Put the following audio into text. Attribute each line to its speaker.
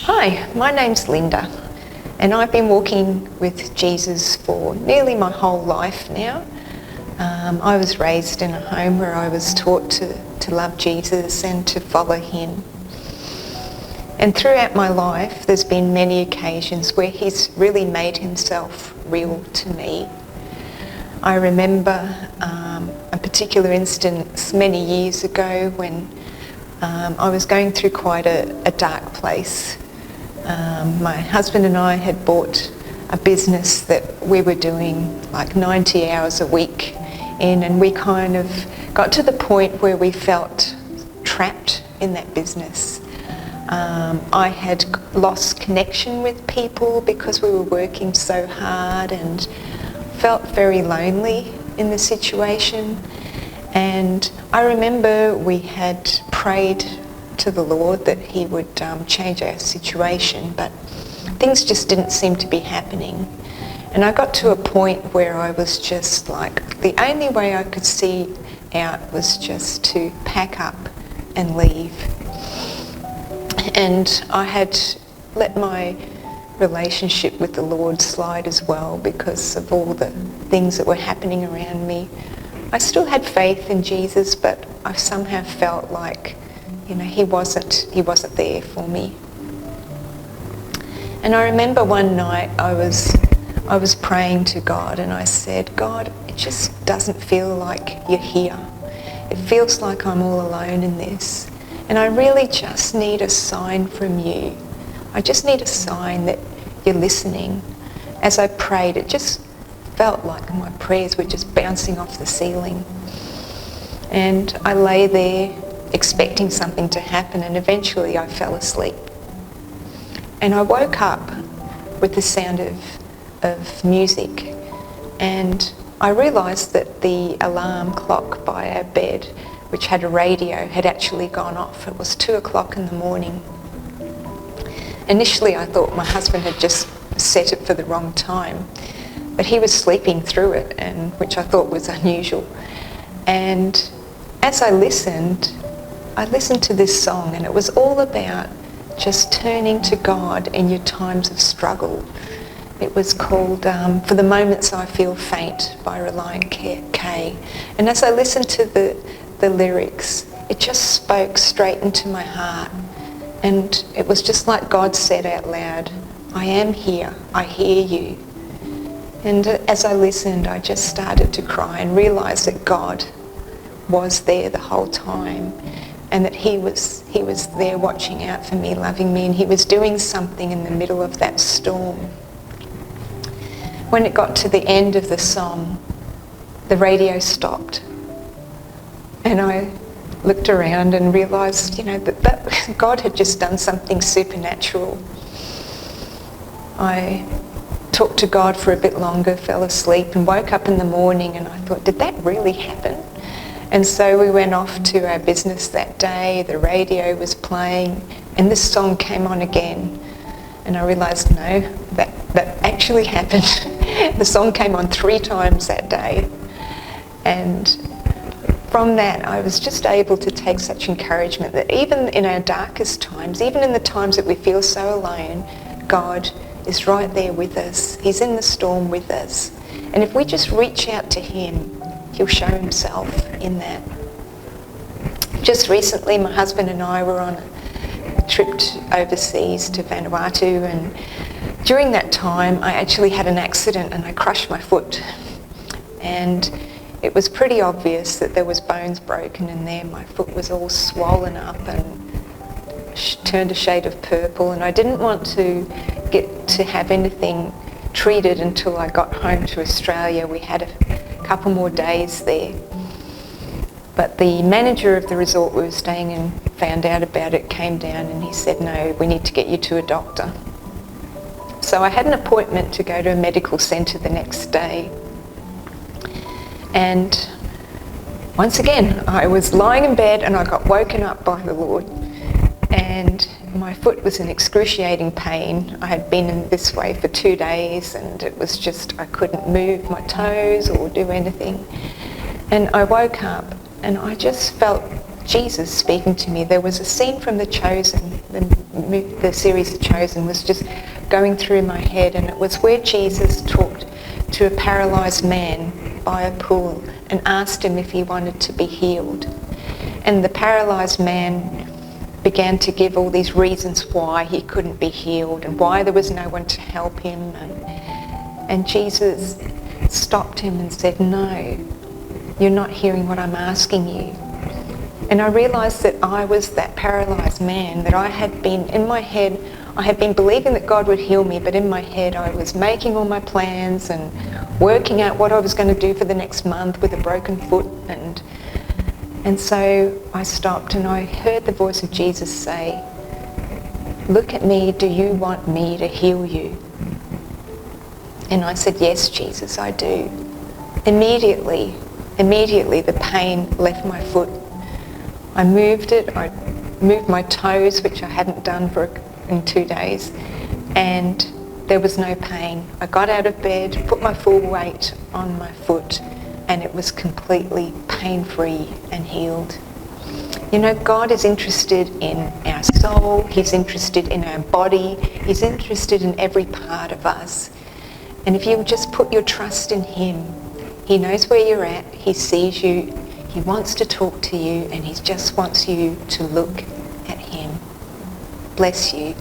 Speaker 1: Hi, my name's Linda, and I've been walking with Jesus for nearly my whole life now. I was raised in a home where I was taught to love Jesus and to follow him. And throughout my life, there's been many occasions where he's really made himself real to me. I remember a particular instance many years ago when I was going through quite a dark place. My husband and I had bought a business that we were doing like 90 hours a week in, and we kind of got to the point where we felt trapped in that business. I had lost connection with people because we were working so hard and felt very lonely in the situation. And I remember we had prayed to the Lord that he would change our situation, but things just didn't seem to be happening. And I got to a point where I was just like, the only way I could see out was just to pack up and leave. And I had let my relationship with the Lord slide as well because of all the things that were happening around me. I still had faith in Jesus, but I somehow felt like, he wasn't there for me. And I remember one night I was praying to God, and I said, God, it just doesn't feel like you're here. It feels like I'm all alone in this. And I really just need a sign from you. I just need a sign that you're listening. As I prayed, it just felt like my prayers were just bouncing off the ceiling. And I lay there expecting something to happen, and eventually I fell asleep. And I woke up with the sound of music, and I realised that the alarm clock by our bed, which had a radio, had actually gone off. It was 2 o'clock in the morning. Initially I thought my husband had just set it for the wrong time, but he was sleeping through it, and which I thought was unusual. And as I listened to this song, and it was all about just turning to God in your times of struggle. It was called For the Moments I Feel Faint by Relient K. And as I listened to the lyrics, it just spoke straight into my heart. And it was just like God said out loud, I am here, I hear you. And as I listened, I just started to cry and realised that God was there the whole time, and that he was there watching out for me, loving me, and he was doing something in the middle of that storm. When it got to the end of the song, the radio stopped, and I looked around and realised, that God had just done something supernatural. I talked to God for a bit longer, fell asleep, and woke up in the morning, and I thought, did that really happen? And so we went off to our business that day. The radio was playing, and this song came on again. And I realised, no, that actually happened. The song came on 3 times that day. And from that, I was just able to take such encouragement that even in our darkest times, even in the times that we feel so alone, God is right there with us. He's in the storm with us. And if we just reach out to him, he'll show himself in that. Just recently, my husband and I were on a trip overseas to Vanuatu, and during that time I actually had an accident and I crushed my foot. And it was pretty obvious that there was bones broken in there. My foot was all swollen up and turned a shade of purple, and I didn't want to get to have anything treated until I got home to Australia. We had a couple more days there. But the manager of the resort we were staying in found out about it, came down, and he said, no, we need to get you to a doctor. So I had an appointment to go to a medical centre the next day. And once again, I was lying in bed and I got woken up by the Lord. And my foot was in excruciating pain. I had been in this way for 2 days, and it was just, I couldn't move my toes or do anything. And I woke up and I just felt Jesus speaking to me. There was a scene from The Chosen, the the series Chosen was just going through my head, and it was where Jesus talked to a paralysed man by a pool and asked him if he wanted to be healed. And the paralysed man began to give all these reasons why he couldn't be healed and why there was no one to help him. And Jesus stopped him and said, "No, you're not hearing what I'm asking you." And I realised that I was that paralysed man, that I had been, in my head, I had been believing that God would heal me, but in my head I was making all my plans and working out what I was going to do for the next month with a broken foot. And so I stopped and I heard the voice of Jesus say, "Look at me, do you want me to heal you?" And I said, "Yes, Jesus, I do." Immediately the pain left my foot. I moved it, I moved my toes, which I hadn't done in 2 days, and there was no pain. I got out of bed, put my full weight on my foot, and it was completely pain-free and healed. You know, God is interested in our soul, He's interested in our body, He's interested in every part of us. And if you just put your trust in Him, He knows where you're at, He sees you, He wants to talk to you, and He just wants you to look at Him. Bless you.